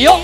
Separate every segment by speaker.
Speaker 1: Yuk.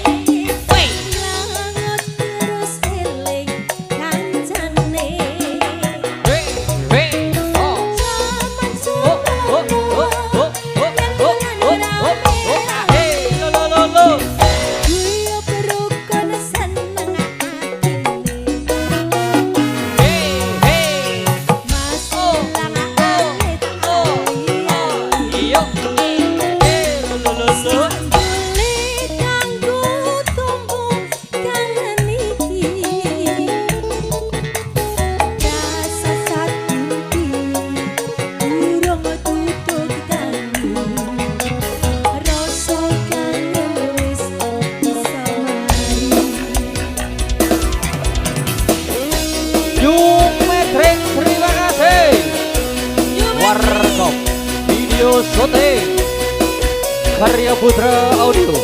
Speaker 1: Video syuting Karya Putra Audio.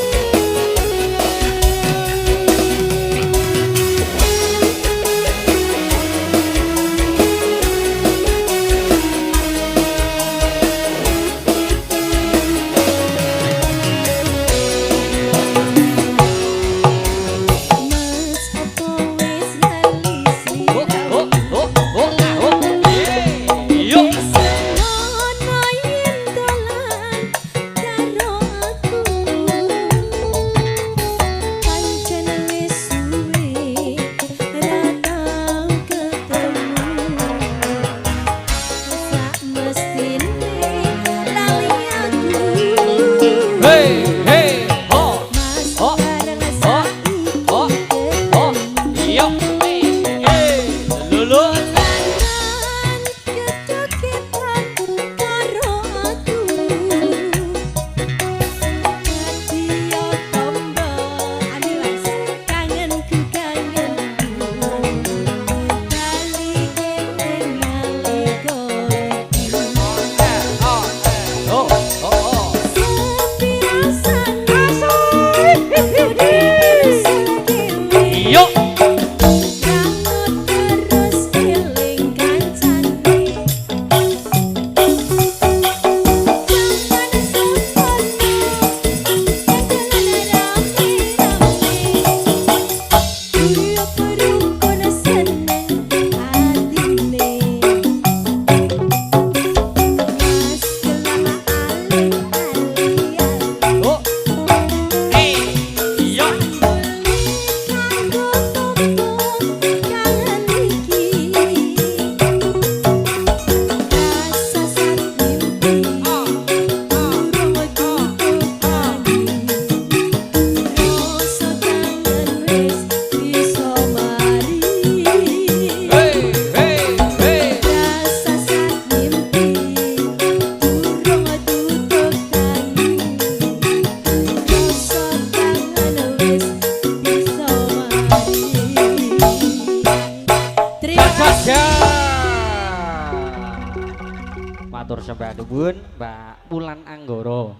Speaker 1: Matur sembah nuwun Mbak Wulan Anggara.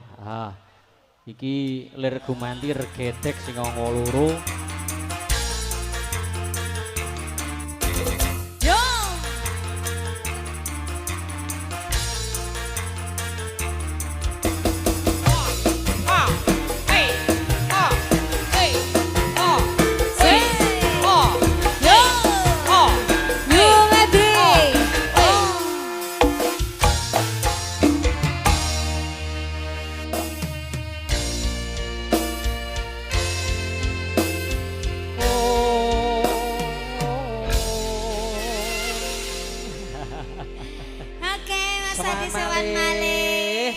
Speaker 1: Iki lir gumanti regedek sing angka loro.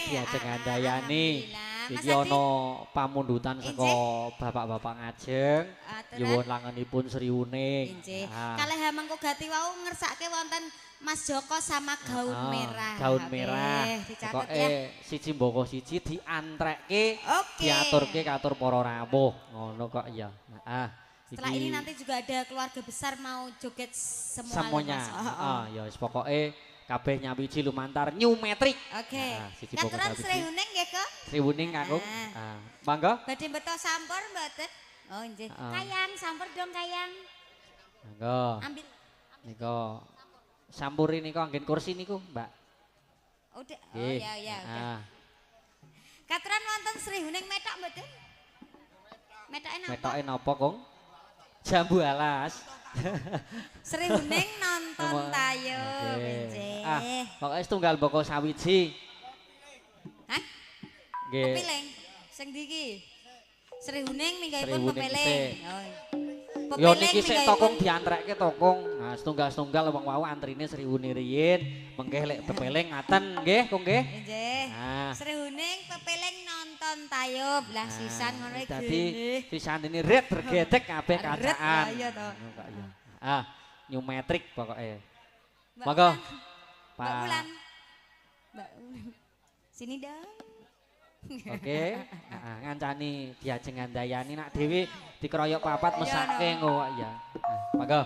Speaker 1: Diajeng andayani iki ana pamundutan saka bapak-bapak ngajeng nyuwun langenipun Sri Wuning.
Speaker 2: Kalih mengko gati wau ngersake wonten Mas Joko sama gaun merah.
Speaker 1: Gaun merah.
Speaker 2: Dicatet ya.
Speaker 1: Siji mboko siji diantrekke diaturke katur para rawuh. Ngono kok ya.
Speaker 2: Setelah ini nanti juga ada keluarga besar mau joget
Speaker 1: semuanya. Ya wis pokoke kabeh nyawiji lumantar new metric.
Speaker 2: Oke. Katuran Sri Wuning nggih, Kak?
Speaker 1: Sri Wuning Kakung. Mangga.
Speaker 2: Badhe beto sampur mboten? Oh, nggih. Kayang sampur dong kayang.
Speaker 1: Mangga.
Speaker 2: Ambil.
Speaker 1: Nika sampuri nika anggen kursi niku, Mbak.
Speaker 2: Udah. Oh ya ya udah. Katuran wonten Sri Wuning metok mboten? Metoke napa?
Speaker 1: Metoke napa, Kong? Jambu alas.
Speaker 2: Sri Huning nonton tayo benjeh.
Speaker 1: Ah, pokoke setunggal boko sawiji.
Speaker 2: Hah?
Speaker 1: Nggih.
Speaker 2: Pepiling. Sing ndi iki? Sri Huning
Speaker 1: Sri
Speaker 2: minggahipun
Speaker 1: Huning
Speaker 2: pepiling.
Speaker 1: sik.
Speaker 2: Oh.
Speaker 1: Yo niki sik tokong diantrekke tokong. Nah, setunggal-setunggal wong wau antrine Sri Huning riyin. Mengke lek pepiling ngaten nggih, Kong nggih.
Speaker 2: Nggih.
Speaker 1: Nah.
Speaker 2: Sri Huning pepiling nonton tayo lah sisan ngono iki.
Speaker 1: Dadi sisan ini ret bergedek kabeh kacaan.
Speaker 2: Iya to.
Speaker 1: Ah, new metric pokoke.
Speaker 2: Mbak
Speaker 1: Monggo.
Speaker 2: Ulan. Mbak Ulan. Mbak Ulan. Sini dong.
Speaker 1: Oke, ngancani diajeng ngandayani nak dhewe dikeroyok papat mesake ngono ya. Monggo.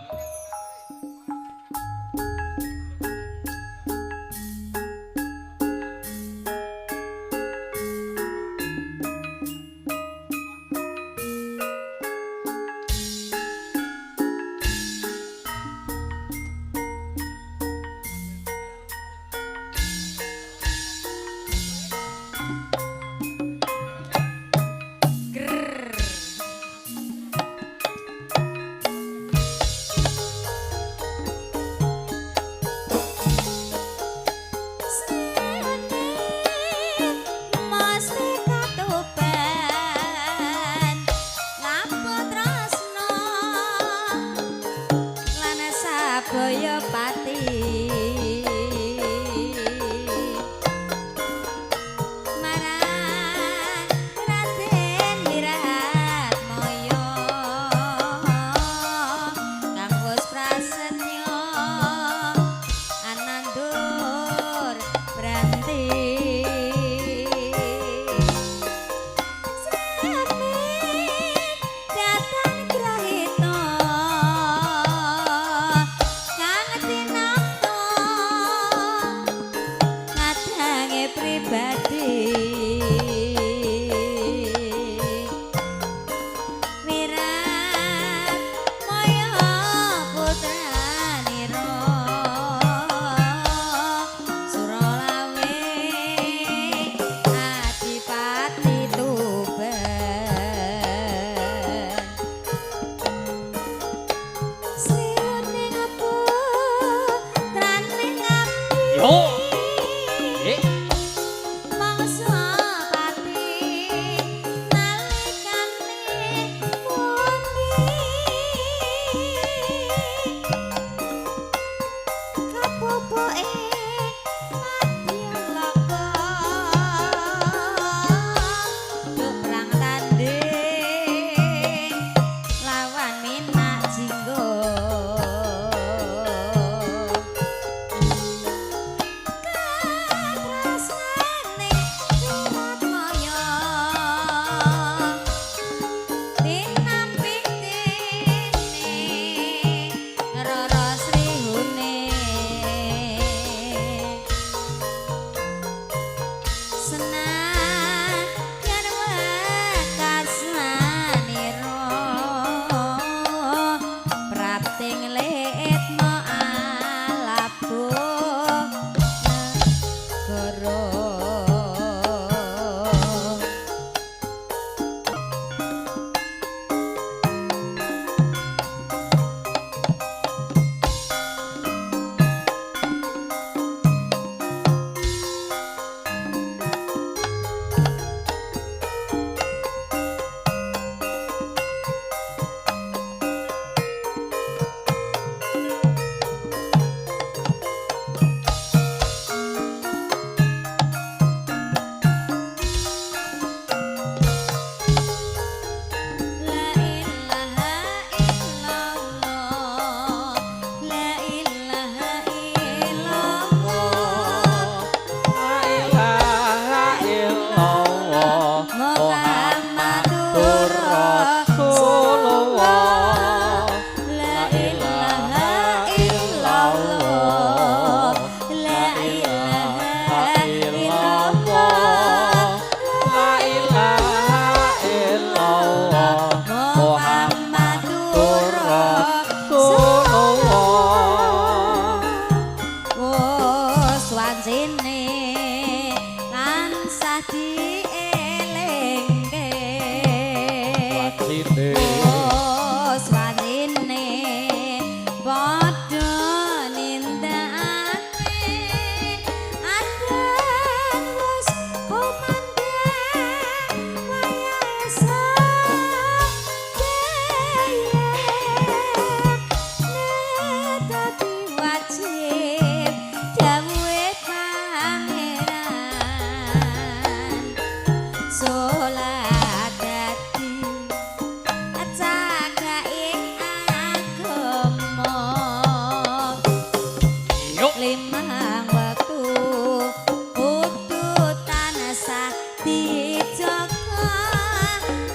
Speaker 2: dijaga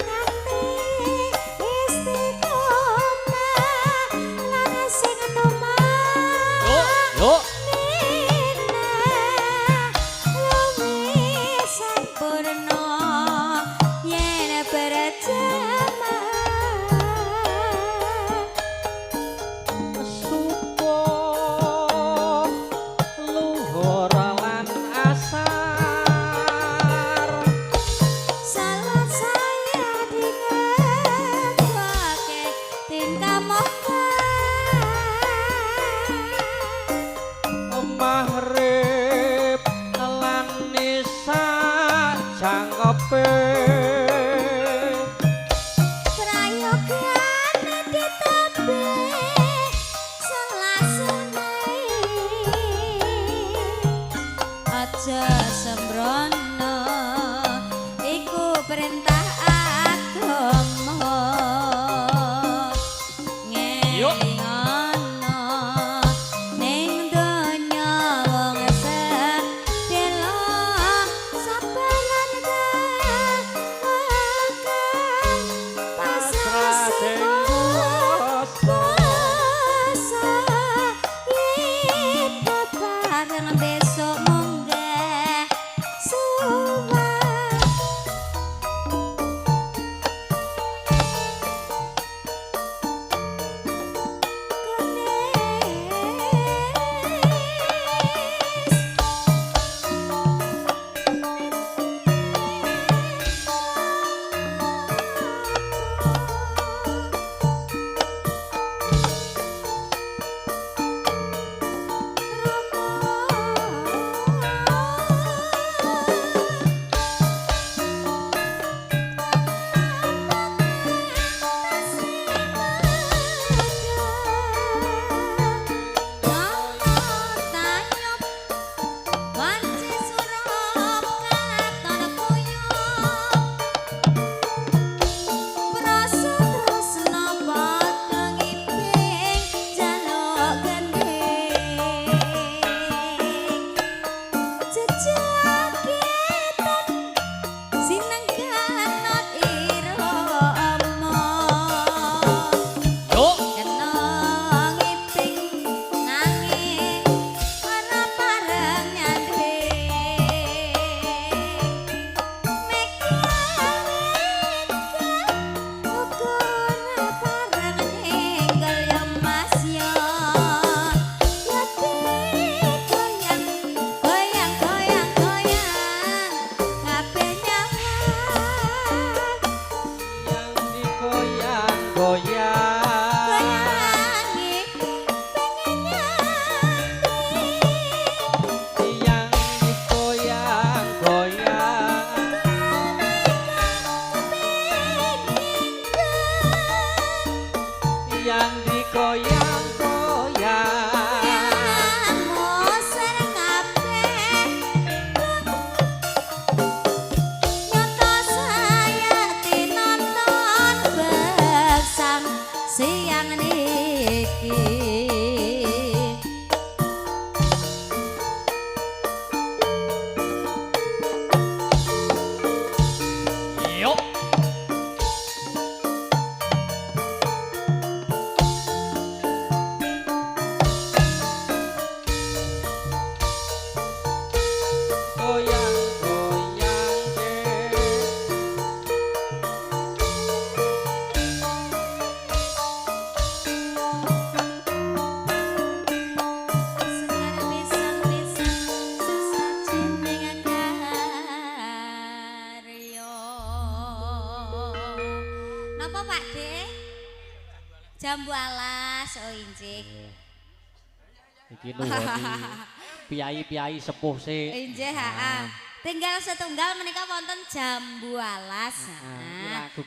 Speaker 2: nganti istiqomah lan sing
Speaker 1: Yuk, yuk. Subuh luhur lan asar
Speaker 2: salat saya dengan pakai tingkah
Speaker 1: maghrib lan nisa jangkepe
Speaker 2: prayogane ditambe selasune aja sembrono iku perintah agama ngelingono ning donya wong sedelo sabaran kan pasrah sing kuasa yen bareng besok munggah suwah
Speaker 1: yuk
Speaker 2: Kenang iping nanging ana pareng nyandhe mekawin ukur pareng ninggal ya mas ya goyang goyang goyang goyang kabeh nyaman
Speaker 1: yang digoyang-goyang
Speaker 2: goyangi pengen nyambi
Speaker 1: yang digoyang-goyang yang digoyang-goyang
Speaker 2: moser kabeh nyoto saya tinonton bersang siang niki
Speaker 1: yuk goyang-goyang
Speaker 2: Sekar pisang-pisang sesajen dengan karya. Napa Pak De? Jambu alas, oh injik.
Speaker 1: iki nuwuni piyai-piyai sepuh sik
Speaker 2: Injih, Tinggal setunggal menika wonten jambu alas.
Speaker 1: lagu